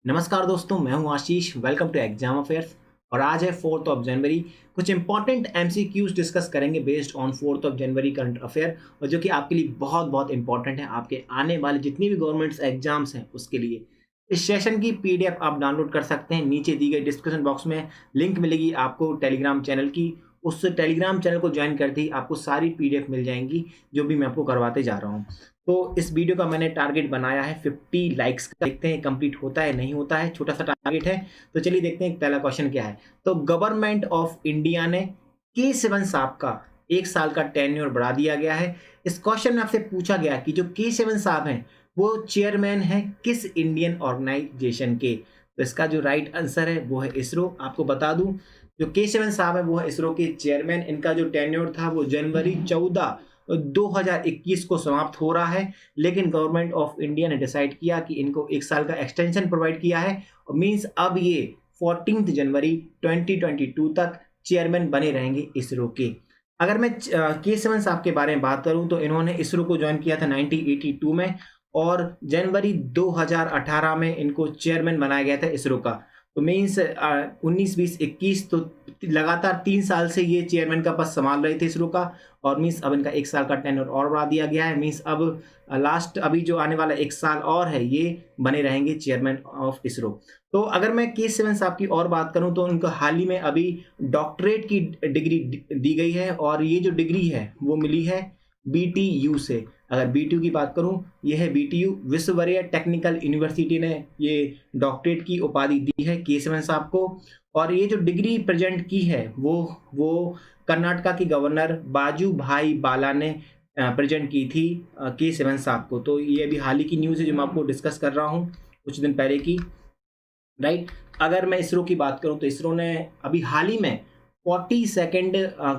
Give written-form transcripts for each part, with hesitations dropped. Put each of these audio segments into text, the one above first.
नमस्कार दोस्तों, मैं हूं Ashish. Welcome to exam affairs. और आज है 4 जनवरी। कुछ इंपॉर्टेंट एमसीक्यूज डिस्कस करेंगे बेस्ड ऑन 4 जनवरी करंट अफेयर, और जो कि आपके लिए बहुत बहुत इंपॉर्टेंट है, आपके आने वाले जितनी भी गवर्नमेंट्स एग्जाम्स हैं उसके लिए। इस सेशन की पीडीएफ आप डाउनलोड कर सकते हैं। नीचे दी गई डिस्क्रिप्शन बॉक्स में लिंक मिलेगी आपको टेलीग्राम चैनल की। उस टेलीग्राम चैनल को ज्वाइन करते ही आपको सारी पीडीएफ मिल जाएंगी जो भी मैं आपको करवाते जा रहा हूँ। तो इस वीडियो का मैंने टारगेट बनाया है 50 लाइक्स का। देखते हैं कंप्लीट होता है नहीं होता है, छोटा सा टारगेट है। तो चलिए देखते हैं पहला क्वेश्चन क्या है। तो गवर्नमेंट ऑफ इंडिया ने K7 साहब का 1 साल का टेन्योर बढ़ा दिया गया है। इस क्वेश्चन में आपसे पूछा गया कि जो K7 साहब हैं वो चेयरमैन है किस इंडियन ऑर्गेनाइजेशन के। तो इसका जो राइट आंसर है वो है इसरो। आपको बता दूं, जो K7 साहब है वो है इसरो के चेयरमैन। इनका जो टेन्योर था वो जनवरी 14 2021 को समाप्त हो रहा है, लेकिन गवर्नमेंट ऑफ इंडिया ने डिसाइड किया कि इनको 1 साल का एक्सटेंशन प्रोवाइड किया है। और मींस अब ये 14 जनवरी 2022 तक चेयरमैन बने रहेंगे इसरो के। अगर मैं K7 साहब के बारे में बात करूं तो इन्होंने इसरो को ज्वाइन किया था 1982 में, और जनवरी 2018 में इनको चेयरमैन बनाया गया था इसरो का। तो मीन्स 19, 20, 21 तो लगातार 3 साल से ये चेयरमैन का पद संभाल रहे थे इसरो का। और मीन्स अब इनका 1 साल का टेन्योर और बढ़ा दिया गया है। मीन्स अब लास्ट अभी जो आने वाला 1 साल और है ये बने रहेंगे चेयरमैन ऑफ इसरो। तो अगर मैं K7 साहब की और बात करूं तो उनको हाल ही में अभी डॉक्टरेट की डिग्री दी गई है, और ये जो डिग्री है वो मिली है BTU से। अगर BTU की बात करूं, ये है BTU, विश्ववरीय टेक्निकल यूनिवर्सिटी ने ये डॉक्टरेट की उपाधि दी है K7 साहब को। और ये जो डिग्री प्रेजेंट की है वो कर्नाटका के गवर्नर बाजू भाई बाला ने प्रेजेंट की थी K7 साहब को। तो ये अभी हाल ही की न्यूज़ है जो मैं आपको डिस्कस कर रहा हूँ कुछ दिन पहले की, राइट। अगर मैं इसरो की बात करूं तो इसरो ने अभी हाल ही में 42nd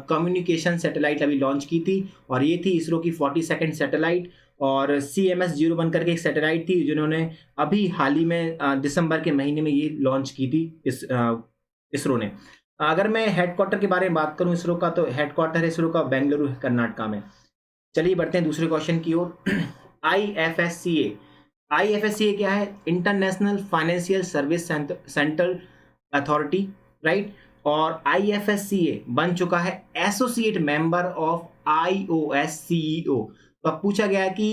कम्युनिकेशन सैटेलाइट अभी लॉन्च की थी, और ये थी इसरो की 42nd सैटेलाइट। और CMS-01 करके एक सैटेलाइट थी जिन्होंने अभी हाल ही में दिसंबर के महीने में ये लॉन्च की थी इसरो ने। अगर मैं हेडक्वार्टर के बारे में बात करूं इसरो का, तो हेडक्वार्टर है इसरो का बेंगलुरु कर्नाटका में। चलिए बढ़ते हैं दूसरे क्वेश्चन की ओर। IFSCA क्या है? International financial service central authority, right. और IFSCA बन चुका है एसोसिएट मेंबर ऑफ IOSCO। तो अब पूछा गया कि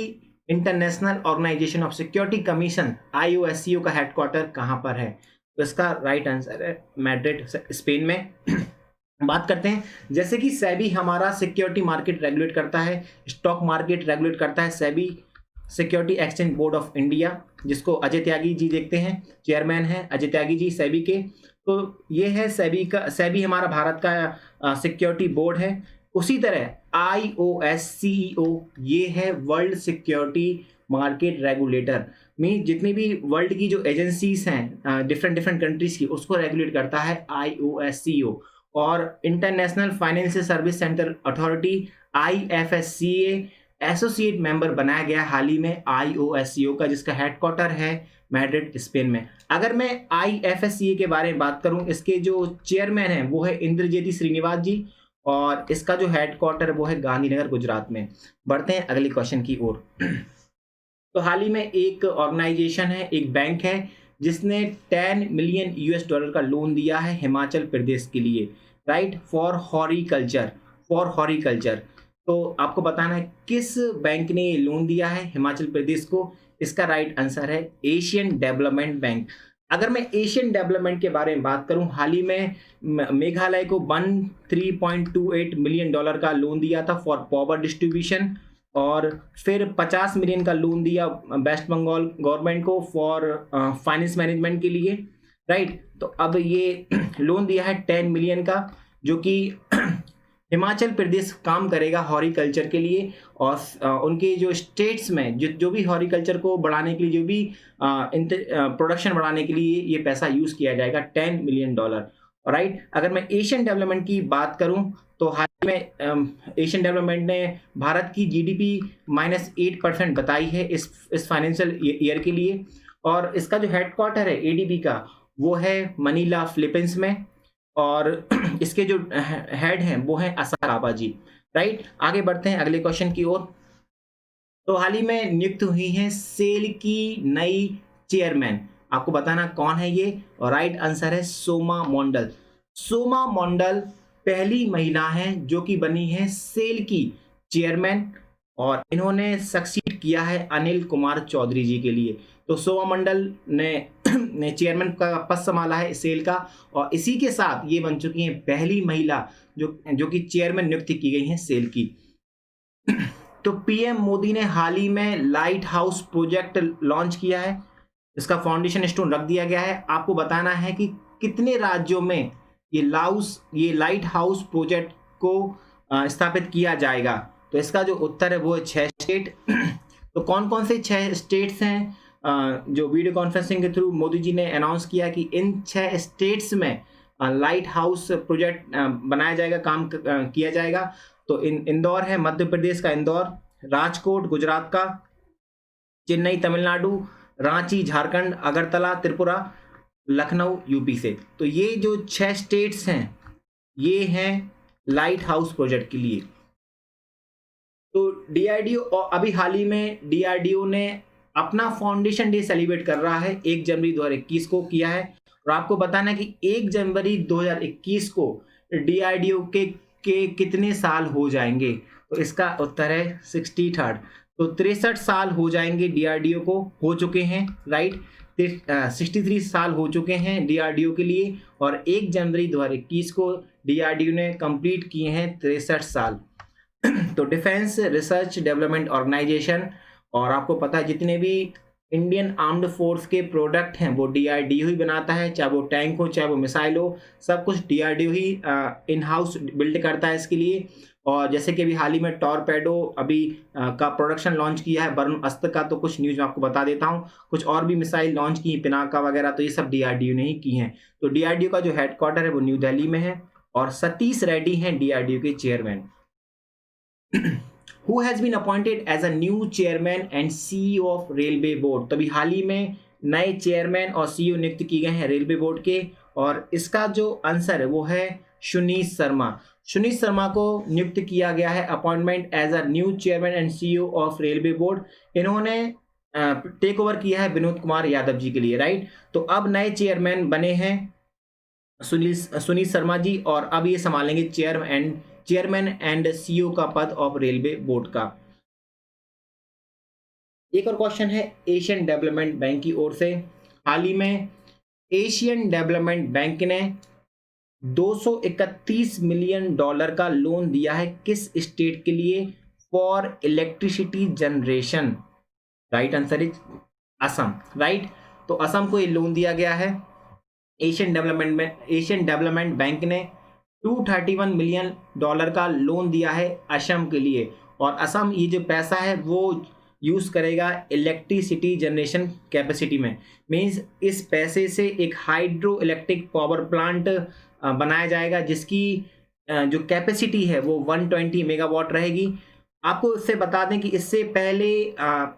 international organization of security commission IOSCO का हेडक्वार्टर कहाँ पर है। तो इसका राइट आंसर है मैड्रिड, स्पेन में। बात करते हैं, जैसे कि सेबी हमारा सिक्योरिटी मार्केट रेगुलेट करता है, स्टॉक मार्केट रेगुलेट करता है SEBI, security exchange board of India, जिसको अजय त्यागी जी देखते हैं, चेयरमैन है अजय त्यागी जी सेबी के। तो ये है सेबी हमारा भारत का सिक्योरिटी बोर्ड है। उसी तरह IOSCO ये है world security market regulator. Mean जितनी भी वर्ल्ड की जो एजेंसीज हैं डिफरेंट कंट्रीज की, उसको रेगुलेट करता है IOSCO। और international financial service centre authority IFSCA associate member बनाया गया हाल ही में IOSCO का, जिसका हेडक्वार्टर है मैड्रिड, स्पेन में। अगर मैं IFSCA के बारे में बात करूं, इसके जो चेयरमैन हैं वो है इंद्रजेती श्रीनिवास जी, और इसका जो हेडक्वार्टर है वो है गांधीनगर, गुजरात में। बढ़ते हैं अगले क्वेश्चन की ओर। तो हाल ही में एक ऑर्गेनाइजेशन है, एक बैंक है, जिसने 10 मिलियन US डॉलर का लोन दिया है हिमाचल प्रदेश के लिए, राइट, फॉर हॉरिकल्चर। तो आपको बताना है किस बैंक ने ये लोन दिया है हिमाचल प्रदेश को। इसका राइट आंसर है एशियन डेवलपमेंट बैंक। अगर मैं एशियन डेवलपमेंट के बारे में बात करूं, हाल ही में मेघालय को 13.28 मिलियन डॉलर का लोन दिया था फॉर पावर डिस्ट्रीब्यूशन, और फिर 50 मिलियन का लोन दिया वेस्ट बंगाल गवर्नमेंट को फॉर फाइनेंस मैनेजमेंट के लिए, राइट। तो अब ये लोन दिया है 10 मिलियन का, जो कि हिमाचल प्रदेश काम करेगा हॉरिकल्चर के लिए। और उनके जो स्टेट्स में जो भी हॉरिकल्चर को बढ़ाने के लिए, जो भी प्रोडक्शन बढ़ाने के लिए ये पैसा यूज किया जाएगा, 10 मिलियन डॉलर, राइट। अगर मैं एशियन डेवलपमेंट की बात करूं तो हाल में एशियन डेवलपमेंट ने भारत की GDP -8% बताई है इस फाइनेंशियल ईयर के लिए। और इसका जो हेडक्वार्टर है ADB का वो है मनीला, फिलीपींस में। और इसके जो हेड हैं वो हैं असाकावा जी, राइट। आगे बढ़ते हैं अगले क्वेश्चन की ओर। तो हाल ही में नियुक्त हुई है सेल की नई चेयरमैन। आपको बताना कौन है ये, और राइट आंसर है सोमा मोंडल। सोमा मोंडल पहली महिला हैं जो कि बनी है सेल की चेयरमैन, और इन्होंने सक्सीड किया है अनिल कुमार चौधरी जी के लिए। तो सोमा मंडल ने चेयरमैन का पद संभाला है सेल का, और इसी के साथ ये बन चुकी हैं पहली महिला जो कि चेयरमैन नियुक्त की गई हैं सेल की। तो पीएम मोदी ने हाल ही में लाइट हाउस प्रोजेक्ट लॉन्च किया है, इसका फाउंडेशन स्टोन रख दिया गया है। आपको बताना है कि कितने राज्यों में ये लाइट हाउस प्रोजेक्ट को स्थापित किया जाएगा। तो इसका जो उत्तर है वो है 6 स्टेट। तो कौन कौन से 6 स्टेट्स हैं जो वीडियो कॉन्फ्रेंसिंग के थ्रू मोदी जी ने अनाउंस किया कि इन 6 स्टेट्स में लाइट हाउस प्रोजेक्ट बनाया जाएगा, काम किया जाएगा। तो इंदौर है मध्य प्रदेश का इंदौर, राजकोट गुजरात का, चेन्नई तमिलनाडु, रांची झारखंड, अगरतला त्रिपुरा, लखनऊ यूपी से। तो ये जो 6 स्टेट्स हैं ये हैं लाइट हाउस प्रोजेक्ट के लिए। तो डीआरडीओ, और अभी हाल ही में डीआरडीओ ने अपना फाउंडेशन डे सेलिब्रेट कर रहा है, 1 जनवरी 2021 को किया है। और आपको बताना है कि 1 जनवरी 2021 को डीआरडीओ के कितने साल हो जाएंगे। तो इसका उत्तर है 63rd। तो 63 साल हो जाएंगे डीआरडीओ को, हो चुके हैं, राइट। 63 साल हो चुके हैं डीआरडीओ के लिए, और 1 जनवरी 2021 को डीआरडीओ ने कंप्लीट किए हैं 63 साल। तो डिफेंस रिसर्च डेवलपमेंट ऑर्गेनाइजेशन, और आपको पता है जितने भी इंडियन आर्म्ड फोर्स के प्रोडक्ट हैं वो डीआरडीओ ही बनाता है, चाहे वो टैंक हो चाहे वो मिसाइल हो, सब कुछ DRDO he in house build करता है इसके लिए। और जैसे कि अभी हाल ही में टॉरपेडो का प्रोडक्शन लॉन्च किया है वरुण अस्त्र का, तो कुछ न्यूज मैं आपको बता देता हूँ। कुछ और भी मिसाइल लॉन्च की पिनाका वगैरह, तो ये सब डीआरडीओ ने ही की हैं। तो डीआरडीओ का जो हेडक्वार्टर है वो न्यू दिल्ली में है, और सतीश रेड्डी हैं डीआरडीओ के chairman. Who has been appointed as a new chairman and CEO of railway board. तो अभी हाल ही में नए चेयरमैन और सीईओ नियुक्त किए गए हैं रेलवे बोर्ड के, और इसका जो आंसर है वो है सुनीत शर्मा। सुनीत शर्मा को नियुक्त किया गया है appointment as a new chairman and CEO of railway board. इन्होंने टेक ओवर किया है विनोद कुमार यादव जी के लिए, राइट। तो अब नए चेयरमैन बने हैं सुनीत शर्मा जी, और अब ये संभालेंगे चेयरमैन एंड सीईओ का पद ऑफ रेलवे बोर्ड का। एक और क्वेश्चन है एशियन डेवलपमेंट बैंक की ओर से। हाल ही में एशियन डेवलपमेंट बैंक ने $231 मिलियन का लोन दिया है किस स्टेट के लिए for electricity generation. Right answer is Assam, right. तो असम को ये लोन दिया गया है। एशियन डेवलपमेंट बैंक ने $231 मिलियन का लोन दिया है असम के लिए, और असम ये जो पैसा है वो यूज करेगा इलेक्ट्रिसिटी जनरेशन कैपेसिटी में। मींस इस पैसे से एक हाइड्रो इलेक्ट्रिक पावर प्लांट बनाया जाएगा जिसकी जो कैपेसिटी है वो 120 मेगावाट रहेगी। आपको इससे बता दें कि इससे पहले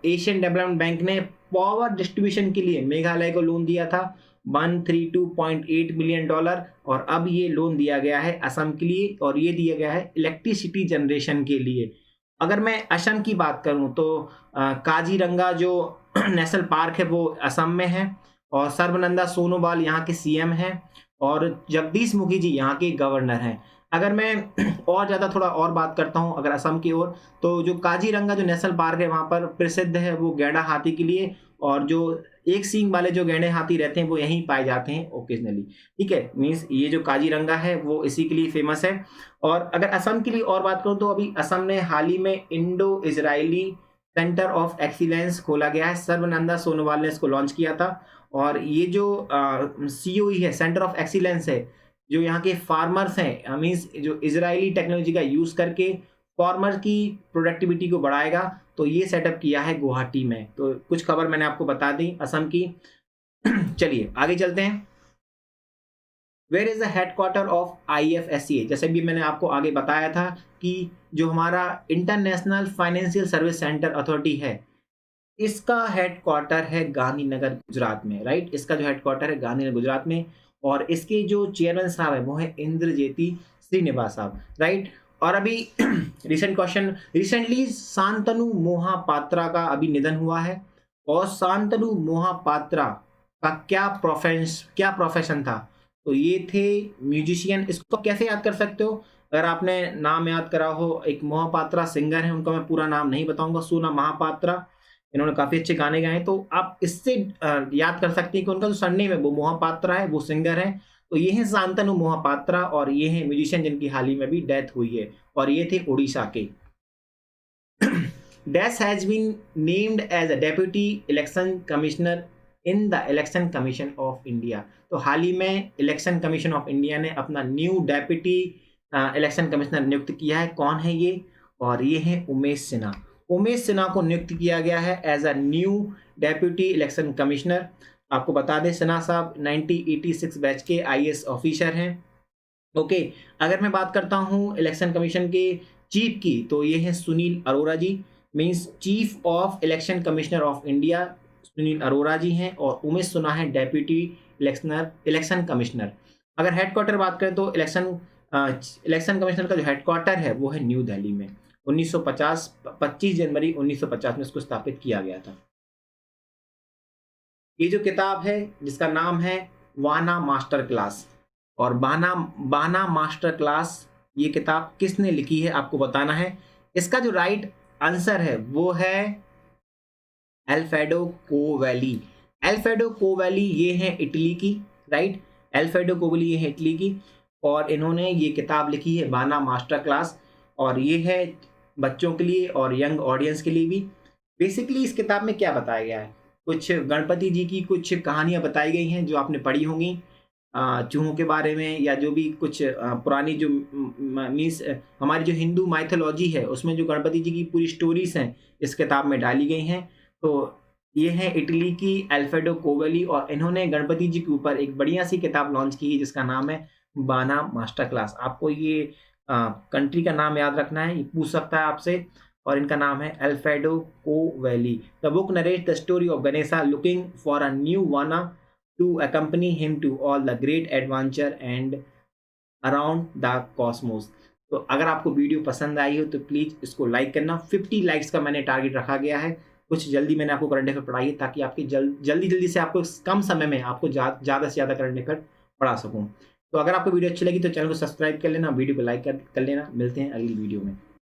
एशियन डेवलपमेंट बैंक ने पावर डिस्ट्रीब्यूशन के लिए मेघालय को लोन दिया था 132.8 मिलियन $, और अब ये लोन दिया गया है असम के लिए, और ये दिया गया है इलेक्ट्रिसिटी जनरेशन के लिए। अगर मैं असम की बात करूं तो काजीरंगा जो नेशनल पार्क है वो असम में है, और सर्बानंद सोनोवाल यहाँ के सीएम हैं, और जगदीश मुखी जी यहाँ के गवर्नर हैं। अगर मैं और ज़्यादा थोड़ा और बात करता हूँ अगर असम की ओर, तो जो काजीरंगा जो नेशनल पार्क है वहाँ पर प्रसिद्ध है वो गैंडा हाथी के लिए, और जो एक सींग वाले जो गैंडे हाथी रहते हैं वो यहीं पाए जाते हैं ओकेजनली, ठीक है। मीन्स ये जो काजीरंगा है वो इसी के लिए फेमस है। और अगर असम के लिए और बात करूँ तो अभी असम ने हाल ही में Indo Israeli centre of excellence खोला गया है, सर्बानंद सोनोवाल ने इसको लॉन्च किया था। और ये जो COE है, सेंटर ऑफ एक्सीलेंस है, जो यहाँ के फार्मर्स हैं, मीन्स जो इजरायली टेक्नोलॉजी का यूज करके फार्मर की प्रोडक्टिविटी को बढ़ाएगा, तो ये सेटअप किया है गुवाहाटी में। तो कुछ खबर मैंने आपको बता दी असम की। चलिए आगे चलते हैं। Where is the headquarter of IFSCA। जैसे भी मैंने आपको आगे बताया था कि जो हमारा international financial service centre authority है, इसका हेडक्वार्टर है गांधीनगर गुजरात में, राइट। इसका जो हेडक्वार्टर है गांधीनगर गुजरात में, और इसके जो चेयरमैन साहब है वो है इंद्रजेती श्रीनिवास साहब, राइट। और अभी रिसेंटली शांतनु मोहापात्रा का अभी निधन हुआ है, और शांतनु मोहापात्रा का क्या प्रोफेशन था? तो ये थे म्यूजिशियन। इसको कैसे याद कर सकते हो? अगर आपने नाम याद करा हो, एक मोहपात्रा सिंगर है, उनका मैं पूरा नाम नहीं बताऊंगा, सोना महापात्रा, इन्होंने काफी अच्छे गाने गाए, तो आप इससे याद कर सकते हैं कि उनका जो सरनेम है वो मोहपात्रा है, वो सिंगर है। तो ये है शांतनु मोहपात्रा और ये है म्यूजिशियन जिनकी हाल ही में भी डेथ हुई है, और ये थे उड़ीसा के। Dash has been named as a deputy election commissioner in the Election Commission of India। तो हाल ही में इलेक्शन कमीशन ऑफ इंडिया ने अपना न्यू डेप्यूटी इलेक्शन कमिश्नर नियुक्त किया है। कौन है ये? और ये है उमेश सिन्हा। उमेश सिन्हा को नियुक्त किया गया है as a new deputy election commissioner. आपको बता दें, सिन्हा साहब 1986 बैच के IAS ऑफिसर हैं। ओके, अगर मैं बात करता हूँ इलेक्शन कमीशन के चीफ की, तो ये है Sunil Arora ji, means chief of election commissioner of India Sunil Arora ji हैं, और उमेश सिन्हा है डेप्यूटी इलेक्शन कमिश्नर। अगर हेडक्वार्टर बात करें तो इलेक्शन कमिश्नर का जो हेडक्वार्टर है वो है न्यू दिल्ली में। 25 जनवरी 1950 में इसको स्थापित किया गया था। ये जो किताब है जिसका नाम है वाना मास्टर क्लास, और बाना मास्टर क्लास, ये किताब किसने लिखी है आपको बताना है। इसका जो राइट आंसर है वो है अल्फ्रेडो कोवेली। अल्फ्रेडो कोवेली ये है इटली की, राइट, अल्फ्रेडो कोवेली ये है इटली की, और इन्होंने ये किताब लिखी है बाना मास्टर क्लास, और ये है बच्चों के लिए और यंग ऑडियंस के लिए भी। बेसिकली इस किताब में क्या बताया गया है, कुछ गणपति जी की कुछ कहानियां बताई गई हैं जो आपने पढ़ी होंगी, चूहों के बारे में, या जो भी कुछ पुरानी जो मीन्स हमारी जो हिंदू माइथोलॉजी है उसमें जो गणपति जी की पूरी स्टोरीज हैं इस किताब में डाली गई हैं। तो ये है इटली की अल्फ्रेडो कोवेली, और इन्होंने गणपति जी के ऊपर एक बढ़िया सी किताब लॉन्च की है जिसका नाम है बाना मास्टर क्लास। आपको ये कंट्री का नाम याद रखना है, ये पूछ सकता है आपसे, और इनका नाम है Alfredo Covelli. The book narrates the story of Ganesha looking for a new vahana to accompany him to all the great adventure and around the cosmos। तो अगर आपको वीडियो पसंद आई हो तो प्लीज़ इसको लाइक करना। 50 लाइक्स का मैंने टारगेट रखा गया है। कुछ जल्दी मैंने आपको करंट अफेयर पढ़ाई है ताकि आपकी जल्दी से आपको कम समय में आपको ज़्यादा से ज़्यादा करंट अफेयर पढ़ा सकूँ। तो अगर आपको वीडियो अच्छी लगी तो चैनल को सब्सक्राइब कर लेना, वीडियो को लाइक कर लेना। मिलते हैं अगली वीडियो में।